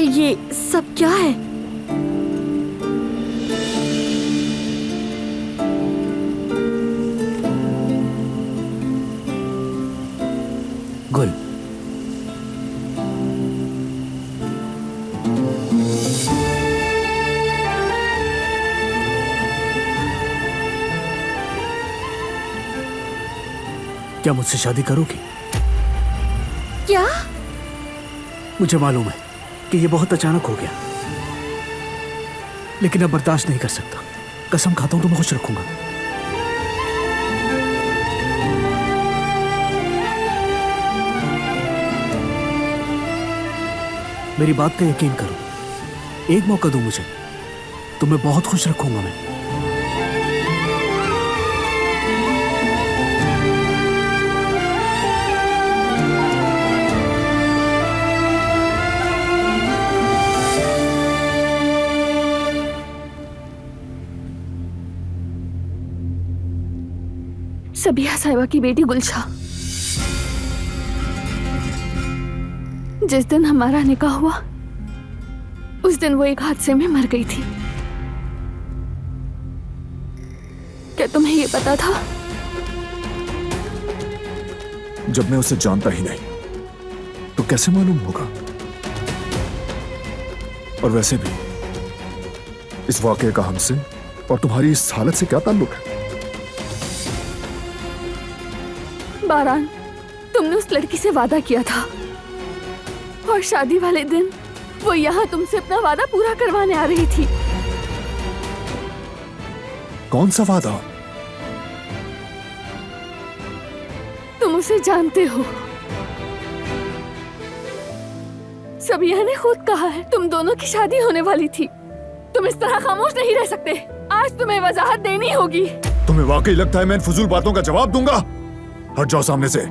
ये सब क्या है? गुल, क्या मुझसे शादी करोगी? क्या? मुझे मालूम है कि ये बहुत अचानक हो गया, लेकिन अब बर्दाश्त नहीं कर सकता। कसम खाता हूं तुम्हें खुश रखूंगा। मेरी बात का यकीन करो, एक मौका दो मुझे, तुम्हें बहुत खुश रखूंगा मैं। सबिया साहिबा की बेटी गुलशा, जिस दिन हमारा निकाह हुआ उस दिन वो एक हादसे में मर गई थी। क्या तुम्हें ये पता था? जब मैं उसे जानता ही नहीं तो कैसे मालूम होगा? और वैसे भी इस वाकये का हमसे और तुम्हारी इस हालत से क्या ताल्लुक है? बारान, तुमने उस लड़की से वादा किया था और शादी वाले दिन वो यहाँ तुमसे अपना वादा पूरा करवाने आ रही थी। कौन सा वादा? तुम उसे जानते हो। सबिया ने खुद कहा है तुम दोनों की शादी होने वाली थी। तुम इस तरह खामोश नहीं रह सकते। आज तुम्हें वजाहत देनी होगी। तुम्हें वाकई लगता है मैं इन फजूल बातों का जवाब दूंगा? हट जाओ सामने से।